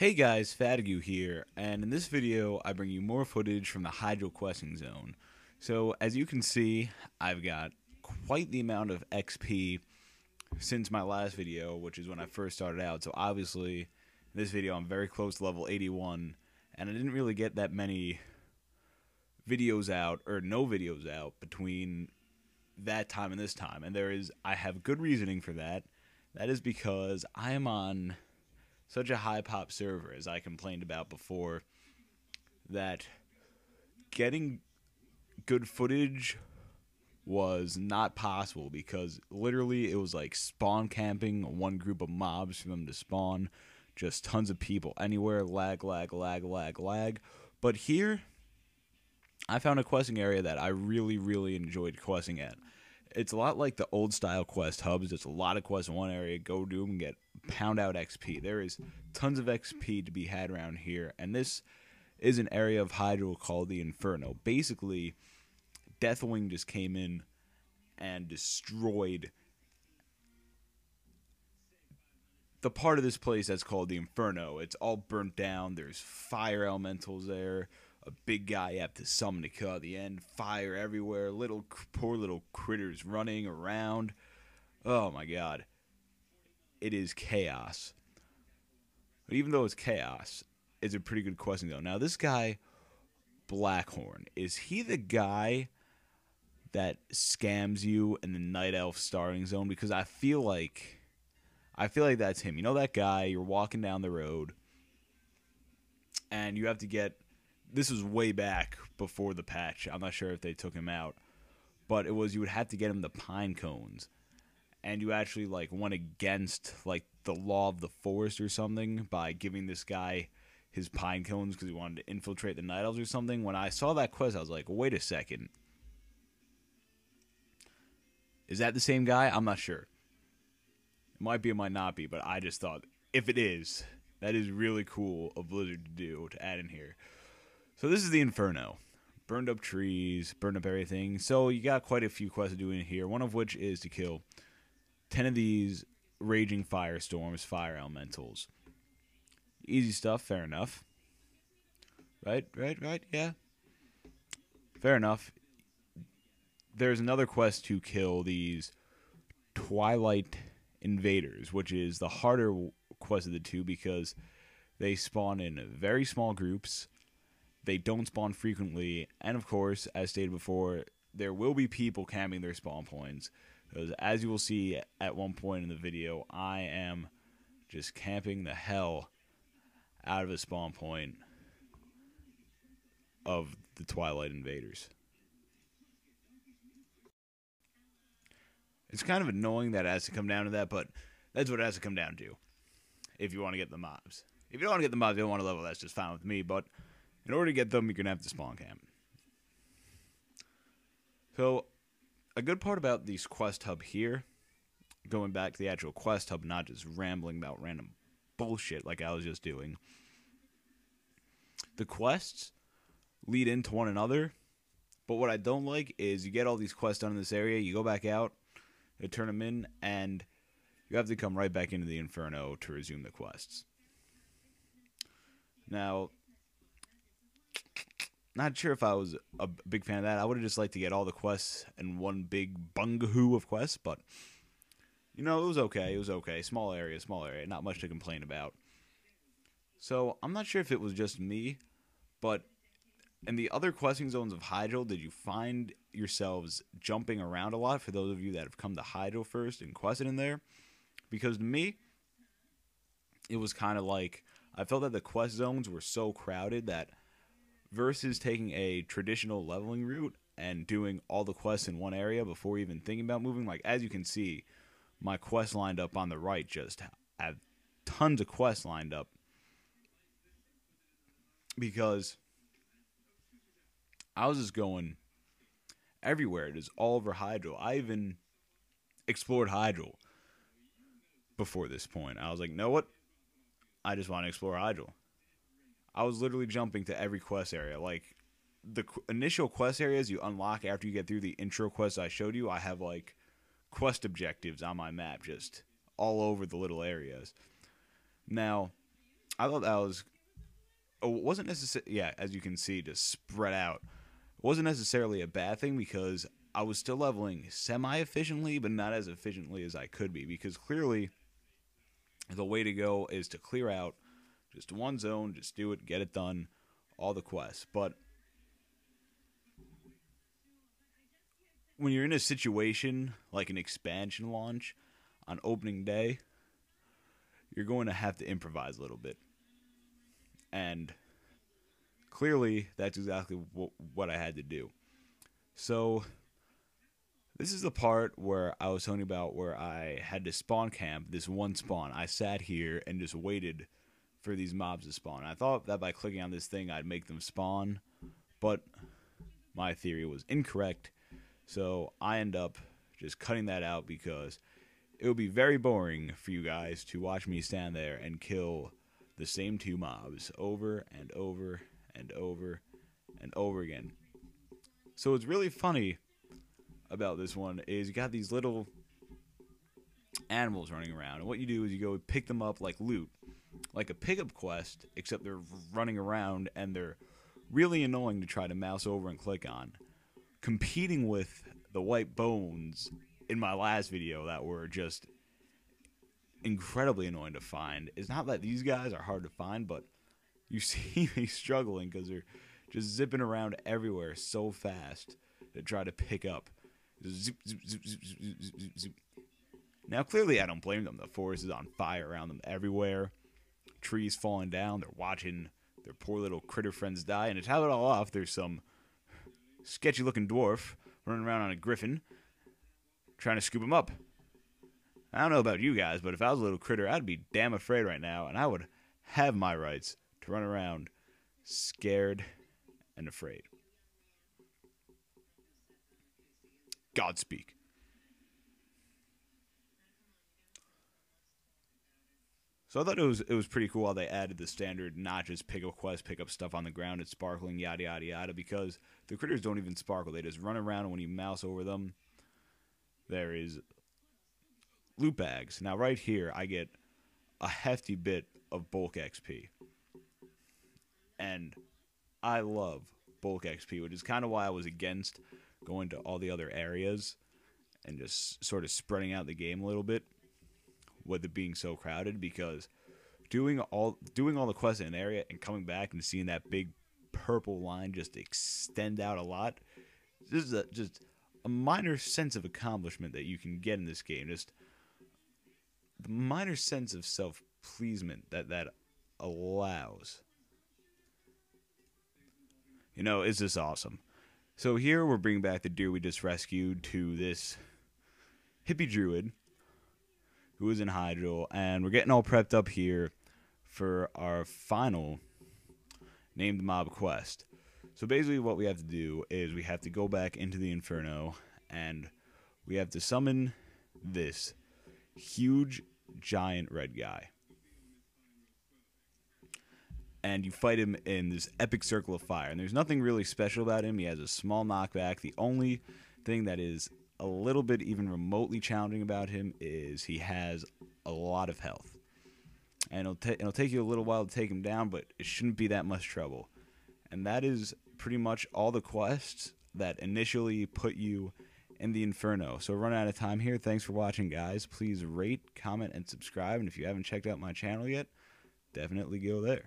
Hey guys, Fatiguu here, and in this video I bring you more footage from the Hyjal questing zone. So as you can see, I've got quite the amount of XP since my last video, which is when I first started out. So obviously, in this video I'm very close to level 81, and I didn't really get that many videos out, or no videos out, between that time and this time. And I have good reasoning for that. That is because I am on such a high pop server, as I complained about before, that getting good footage was not possible because literally it was like spawn camping one group of mobs for them to spawn, just tons of people anywhere, lag. But here, I found a questing area that I really enjoyed questing at. It's a lot like the old style quest hubs. There's a lot of quests in one area. Go do them and get pound out XP. There is tons of XP to be had around here, and this is an area of Hyjal called the Inferno. Basically, Deathwing just came in and destroyed the part of this place that's called the Inferno. It's all burnt down. There's fire elementals there. A big guy you have to summon to kill at the end. Fire everywhere. Poor little critters running around. Oh my god. It is chaos. But even though it's chaos, it's a pretty good questing though. Now this guy, Blackhorn, is he the guy that scams you in the Night Elf starting zone? Because I feel like that's him. You know that guy, you're walking down the road and you have to get, this was way back before the patch. I'm not sure if they took him out. But it was, you would have to get him the pine cones. And you actually like went against like the law of the forest or something by giving this guy his pine cones because he wanted to infiltrate the Night Elves or something. When I saw that quest, I was like, wait a second. Is that the same guy? I'm not sure. It might be, it might not be, but I just thought, if it is, that is really cool of Blizzard to do, to add in here. So this is the Inferno. Burned up trees, burned up everything. So you got quite a few quests to do in here, one of which is to kill 10 of these raging firestorms, fire elementals. Easy stuff, fair enough. Right, yeah. Fair enough. There's another quest to kill these Twilight Invaders, which is the harder quest of the two because they spawn in very small groups. They don't spawn frequently, and of course, as stated before, there will be people camping their spawn points. Because as you will see at one point in the video, I am just camping the hell out of a spawn point of the Twilight Invaders. It's kind of annoying that it has to come down to that, but that's what it has to come down to if you want to get the mobs. If you don't want to get the mobs, you don't want to level, that's just fine with me, but in order to get them, you're going to have to spawn camp. So, a good part about these quest hub here, going back to the actual quest hub, not just rambling about random bullshit like I was just doing, the quests lead into one another, but what I don't like is you get all these quests done in this area, you go back out, you turn them in, and you have to come right back into the Inferno to resume the quests. Now, not sure if I was a big fan of that. I would have just liked to get all the quests in one big bungahoo of quests, but, you know, it was okay. It was okay. Small area. Not much to complain about. So, I'm not sure if it was just me, but in the other questing zones of Hyjal, did you find yourselves jumping around a lot for those of you that have come to Hyjal first and quested in there? Because to me, it was kind of like, I felt that the quest zones were so crowded that versus taking a traditional leveling route and doing all the quests in one area before even thinking about moving, like as you can see, my quests lined up on the right just have tons of quests lined up because I was just going everywhere. It is all over Hyjal. I even explored Hyjal before this point. I was like, you know what? I just want to explore Hyjal. I was literally jumping to every quest area. Like, the initial quest areas you unlock after you get through the intro quests I showed you, I have, like, quest objectives on my map just all over the little areas. Now, I thought that was, it wasn't necessarily, yeah, as you can see, just spread out. It wasn't necessarily a bad thing because I was still leveling semi-efficiently, but not as efficiently as I could be, because clearly the way to go is to clear out just one zone, just do it, get it done, all the quests. But when you're in a situation like an expansion launch on opening day, you're going to have to improvise a little bit. And clearly, that's exactly what I had to do. So, this is the part where I was telling you about where I had to spawn camp this one spawn. I sat here and just waited for these mobs to spawn. I thought that by clicking on this thing, I'd make them spawn, but my theory was incorrect. So I end up just cutting that out because it would be very boring for you guys to watch me stand there and kill the same two mobs over and over and over and over again. So what's really funny about this one is you got these little animals running around, and what you do is you go pick them up like loot, like a pickup quest, except they're running around and they're really annoying to try to mouse over and click on, competing with the white bones in my last video that were just incredibly annoying to find. It's not that these guys are hard to find, but you see me struggling because they're just zipping around everywhere so fast to try to pick up. Zip, zip, zip, zip, zip, zip, zip. Now, clearly, I don't blame them. The forest is on fire around them everywhere. Trees falling down. They're watching their poor little critter friends die. And to top it all off, there's some sketchy-looking dwarf running around on a griffin trying to scoop him up. I don't know about you guys, but if I was a little critter, I'd be damn afraid right now, and I would have my rights to run around scared and afraid. Godspeak. So I thought it was pretty cool how they added the standard, not just pick up quests, pick up stuff on the ground, it's sparkling, yada yada yada, because the critters don't even sparkle. They just run around, and when you mouse over them, there is loot bags. Now right here, I get a hefty bit of bulk XP. And I love bulk XP, which is kind of why I was against going to all the other areas and just sort of spreading out the game a little bit with it being so crowded, because doing all the quests in an area and coming back and seeing that big purple line just extend out a lot, this is just a minor sense of accomplishment that you can get in this game. Just the minor sense of self-pleasement that allows. You know, it's just awesome. So here we're bringing back the deer we just rescued to this hippie druid who is in Hyjal, and we're getting all prepped up here for our final named mob quest. So basically what we have to do is we have to go back into the Inferno, and we have to summon this huge giant red guy. And you fight him in this epic circle of fire. And there's nothing really special about him. He has a small knockback. The only thing that is a little bit even remotely challenging about him is he has a lot of health. And it'll take you a little while to take him down, but it shouldn't be that much trouble. And that is pretty much all the quests that initially put you in the Inferno. So we're running out of time here. Thanks for watching, guys. Please rate, comment, and subscribe. And if you haven't checked out my channel yet, definitely go there.